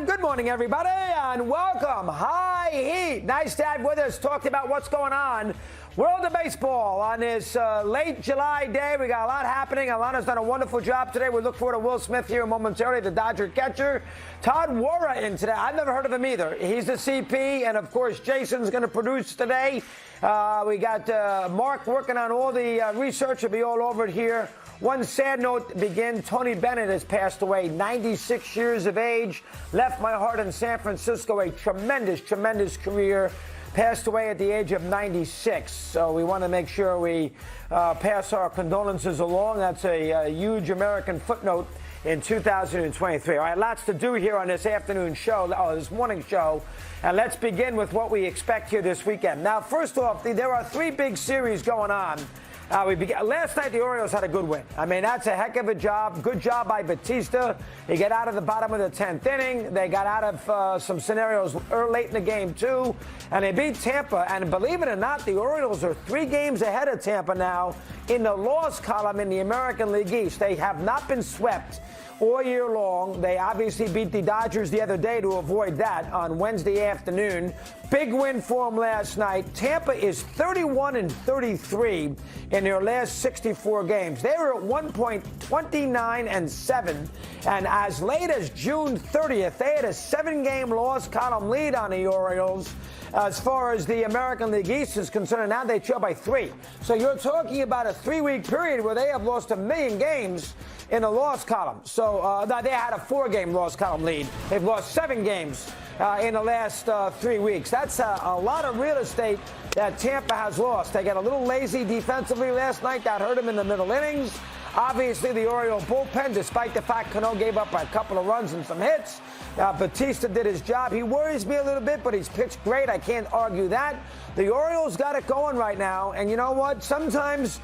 And good morning, everybody, and welcome. High Heat. Nice to have with us. Talked about what's going on. World of baseball on this late July day. We got a lot happening. Alana's done a wonderful job today. We look forward to Will Smith here momentarily, the Dodger catcher. Todd Wara in today. I've never heard of him either. He's the CP, and of course, Jason's going to produce today. We got Mark working on all the research. He'll be all over it here. One sad note to begin. Tony Bennett has passed away, 96 years of age. Left my heart in San Francisco. A tremendous, tremendous career. Passed away at the age of 96. So we want to make sure we pass our condolences along. That's a huge American footnote in 2023. All right, lots to do here on this afternoon show, this morning show. And let's begin with what we expect here this weekend. Now, first off, there are three big series going on. Last night, the Orioles had a good win. I mean, that's a heck of a job. Good job by Batista. They get out of the bottom of the 10th inning. They got out of some scenarios late in the game, too. And they beat Tampa. And believe it or not, the Orioles are 3 games ahead of Tampa now in the loss column in the American League East. They have not been swept all year long. They obviously beat the Dodgers the other day to avoid that on Wednesday afternoon. Big win for them last night. Tampa is 31-33 in their last 64 games. They were at one point 29-7, and as late as June 30th, they had a 7-game loss column lead on the Orioles. As far as the American League East is concerned, now they trail by 3. So you're talking about a 3-week period where they have lost 1 million games in a loss column. So they had a 4-game loss column lead. They've lost 7 games in the last 3 weeks. That's a lot of real estate that Tampa has lost. They got a little lazy defensively last night. That hurt them in the middle innings. Obviously, the Oriole bullpen, despite the fact Cano gave up a couple of runs and some hits, Batista did his job. He worries me a little bit, but he's pitched great. I can't argue that. The Orioles got it going right now, and you know what? Sometimes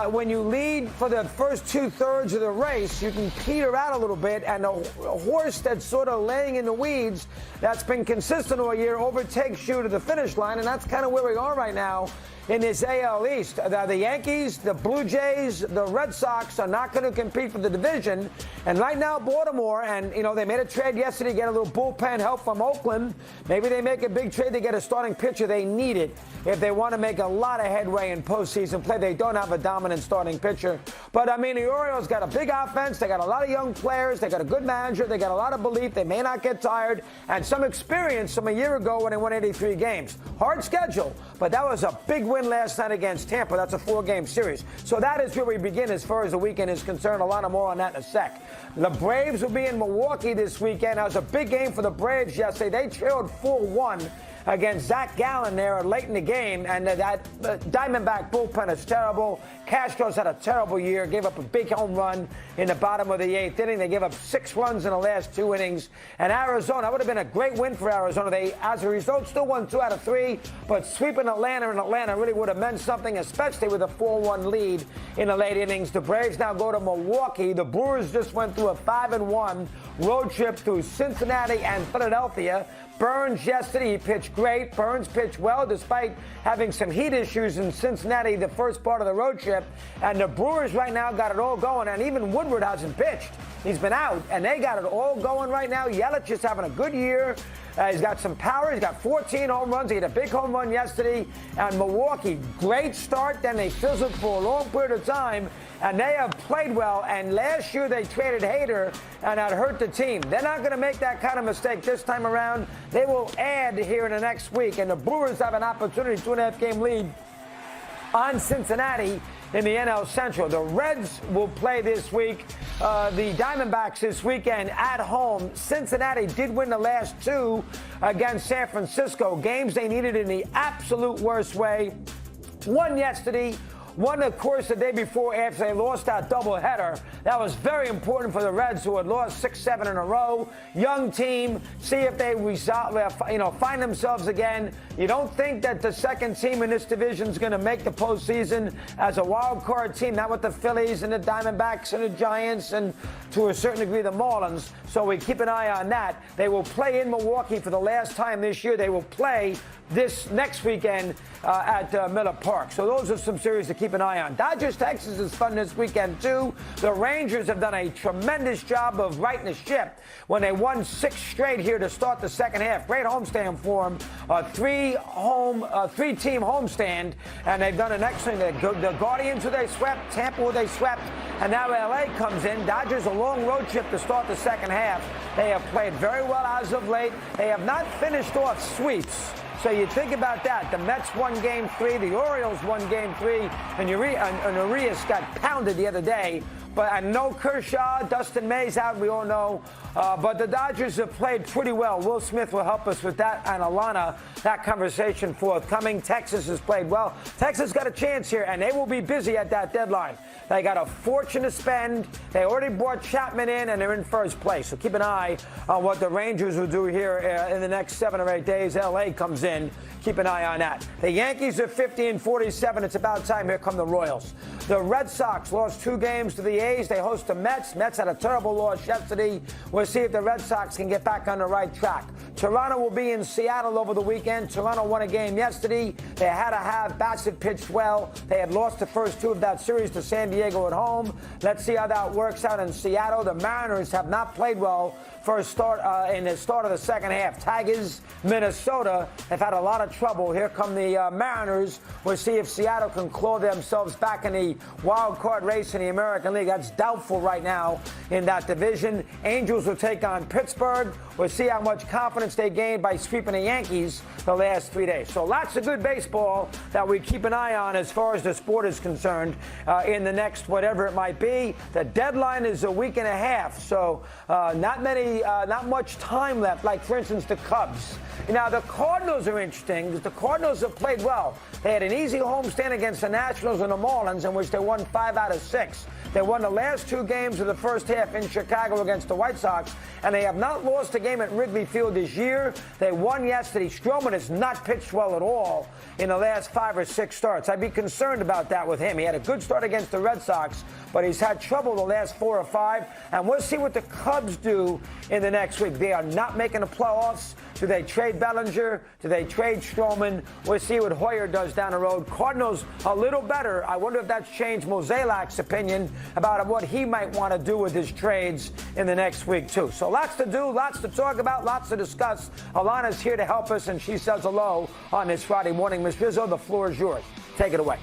when you lead for the first 2/3 of the race, you can peter out a little bit, and a horse that's sort of laying in the weeds that's been consistent all year overtakes you to the finish line, and that's kind of where we are right now in this AL East. The Yankees, the Blue Jays, the Red Sox are not going to compete for the division. And right now, Baltimore, and, you know, they made a trade yesterday, get a little bullpen help from Oakland. Maybe they make a big trade to get a starting pitcher. They need it if they want to make a lot of headway in postseason play. They don't have a dominant starting pitcher. But, I mean, the Orioles got a big offense. They got a lot of young players. They got a good manager. They got a lot of belief. They may not get tired. And some experience from a year ago when they won 83 games. Hard schedule, but that was a big win last night against Tampa. That's a 4-game series. So that is where we begin as far as the weekend is concerned. A lot more on that in a sec. The Braves will be in Milwaukee this weekend. That was a big game for the Braves yesterday. They trailed 4-1 against Zach Gallen there late in the game, and that Diamondback bullpen is terrible. Castro's had a terrible year, gave up a big home run in the bottom of the 8th inning. They gave up 6 runs in the last 2 innings. And Arizona, that would have been a great win for Arizona. They, as a result, still won 2 out of 3, but sweeping Atlanta in Atlanta really would have meant something, especially with a 4-1 lead in the late innings. The Braves now go to Milwaukee. The Brewers just went through a 5-1 road trip through Cincinnati and Philadelphia. Burns yesterday, he pitched great. Burns pitched well despite having some heat issues in Cincinnati the first part of the road trip. And the Brewers right now got it all going. And even Woodward hasn't pitched. He's been out, and they got it all going right now. Yelich is having a good year. He's got some power. He's got 14 home runs. He had a big home run yesterday. And Milwaukee, great start. Then they fizzled for a long period of time. And they have played well. And last year they traded Hader, and that hurt the team. They're not going to make that kind of mistake this time around. They will add here in the next week. And the Brewers have an opportunity, 2.5-game lead on Cincinnati in the NL Central. The Reds will play this week. The Diamondbacks this weekend at home. Cincinnati did win the last 2 against San Francisco. Games they needed in the absolute worst way. Won yesterday. Won, of course, the day before after they lost that doubleheader. That was very important for the Reds, who had lost 6-7 in a row. Young team. See if they find themselves again. You don't think that the second team in this division is going to make the postseason as a wild card team, not with the Phillies and the Diamondbacks and the Giants and to a certain degree the Marlins. So we keep an eye on that. They will play in Milwaukee for the last time this year. They will play this next weekend at Miller Park. So those are some series to keep keep an eye on. Dodgers, Texas is fun this weekend, too. The Rangers have done a tremendous job of righting the ship when they won 6 straight here to start the second half. Great homestand for them. Three-team homestand, and they've done an excellent. The Guardians, who they swept, Tampa, who they swept, and now L.A. comes in. Dodgers, a long road trip to start the second half. They have played very well as of late. They have not finished off sweeps. So you think about that. The Mets won Game 3. The Orioles won Game 3. And Urias got pounded the other day. But I know Kershaw, Dustin May's out, we all know. But the Dodgers have played pretty well. Will Smith will help us with that, and Alana, that conversation forthcoming. Texas has played well. Texas got a chance here, and they will be busy at that deadline. They got a fortune to spend. They already brought Chapman in, and they're in first place. So keep an eye on what the Rangers will do here in the next 7 or 8 days. L.A. comes in. Keep an eye on that. The Yankees are 50-47. It's about time. Here come the Royals. The Red Sox lost 2 games to the A's. They host the Mets. Mets had a terrible loss yesterday. We'll see if the Red Sox can get back on the right track. Toronto will be in Seattle over the weekend. Toronto won a game yesterday. They had to have Bassett pitched well. They had lost the first 2 of that series to San Diego at home. Let's see how that works out in Seattle. The Mariners have not played well for a start in the start of the second half. Tigers, Minnesota have had a lot of trouble. Here come the Mariners. We'll see if Seattle can claw themselves back in the wild card race in the American League. That's doubtful right now in that division. Angels will take on Pittsburgh. We'll see how much confidence they gained by sweeping the Yankees the last 3 days. So lots of good baseball that we keep an eye on as far as the sport is concerned in the next whatever it might be. The deadline is a week and a half, so not much time left, like, for instance, the Cubs. Now, the Cardinals are interesting because the Cardinals have played well. They had an easy homestand against the Nationals and the Marlins, in which they won 5 out of 6. They won the last 2 games of the first half in Chicago against the White Sox, and they have not lost a game at Wrigley Field this year. They won yesterday. Stroman has not pitched well at all in the last 5 or 6 starts. I'd be concerned about that with him. He had a good start against the Red Sox, but he's had trouble the last 4 or 5, and we'll see what the Cubs do in the next week. They are not making the playoffs. Do they trade Bellinger? Do they trade Stroman? We'll see what Hoyer does down the road. Cardinals a little better. I wonder if that's changed Mozeliak's opinion about what he might want to do with his trades in the next week, too. So lots to do, lots to talk about, lots to discuss. Alana's here to help us, and she says hello on this Friday morning. Ms. Rizzo, the floor is yours. Take it away.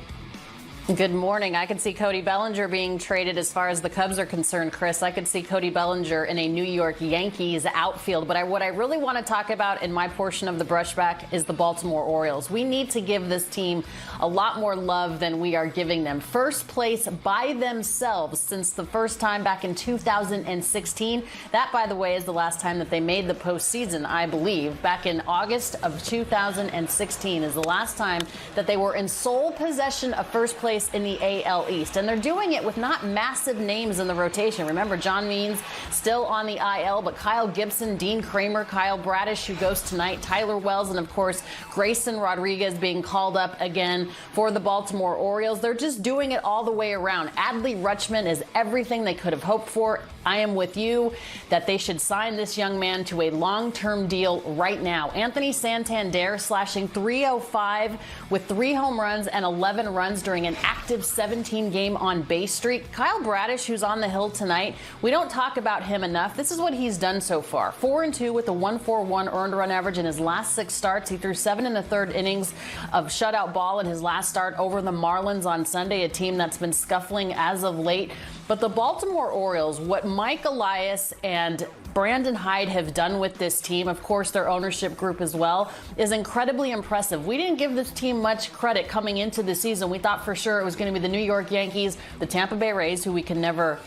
Good morning. I could see Cody Bellinger being traded as far as the Cubs are concerned, Chris. I could see Cody Bellinger in a New York Yankees outfield. But what I really want to talk about in my portion of the brushback is the Baltimore Orioles. We need to give this team a lot more love than we are giving them. First place by themselves since the first time back in 2016. That, by the way, is the last time that they made the postseason, I believe. Back in August of 2016 is the last time that they were in sole possession of first place in the AL East. And they're doing it with not massive names in the rotation. Remember, John Means still on the IL, but Kyle Gibson, Dean Kramer, Kyle Bradish, who goes tonight, Tyler Wells, and of course, Grayson Rodriguez being called up again for the Baltimore Orioles. They're just doing it all the way around. Adley Rutschman is everything they could have hoped for. I am with you that they should sign this young man to a long-term deal right now. Anthony Santander slashing .305 with 3 home runs and 11 runs during an active 17-game on-base streak. Kyle Bradish, who's on the hill tonight, we don't talk about him enough. This is what he's done so far. 4-2 with a 1.41 earned run average in his last 6 starts. He threw 7 1/3 innings of shutout ball in his last start over the Marlins on Sunday, a team that's been scuffling as of late. But the Baltimore Orioles, what Mike Elias and Brandon Hyde have done with this team, of course their ownership group as well, is incredibly impressive. We didn't give this team much credit coming into the season. We thought for sure it was going to be the New York Yankees, the Tampa Bay Rays, who we can never,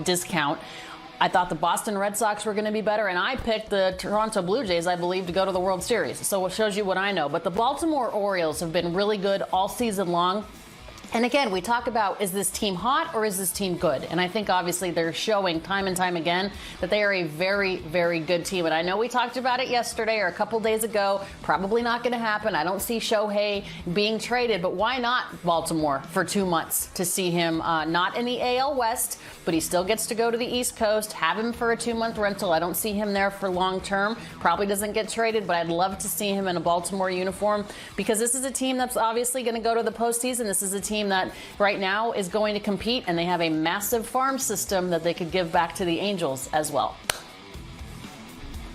discount. I thought the Boston Red Sox were going to be better, and I picked the Toronto Blue Jays, I believe, to go to the World Series. So it shows you what I know. But the Baltimore Orioles have been really good all season long. And again, we talk about, is this team hot or is this team good? And I think obviously they're showing time and time again that they are a very, very good team. And I know we talked about it yesterday or a couple days ago. Probably not going to happen. I don't see Shohei being traded, but why not Baltimore for 2 months to see him not in the AL West, but he still gets to go to the East Coast, have him for a 2-month rental. I don't see him there for long term. Probably doesn't get traded, but I'd love to see him in a Baltimore uniform because this is a team that's obviously going to go to the postseason. This is a team team that right now is going to compete, and they have a massive farm system that they could give back to the Angels as well.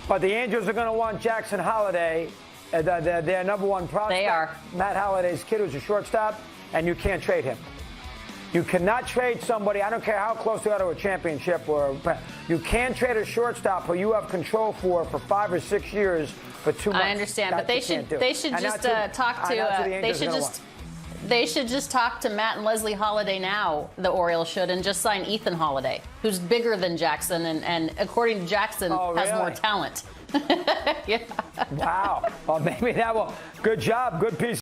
But the Angels are going to want Jackson Holliday, their number one prospect. They are. Matt Holliday's kid, who's a shortstop, and you can't trade him. You cannot trade somebody, I don't care how close they are to a championship, you can't trade a shortstop who you have control for 5 or 6 years for 2 months. I understand, but they should just talk to they should just talk to Matt and Leslie Holiday now, the Orioles should, and just sign Ethan Holiday, who's bigger than Jackson and according to Jackson, has more talent. Yeah. Wow. Well, maybe that will. Good job. Good piece.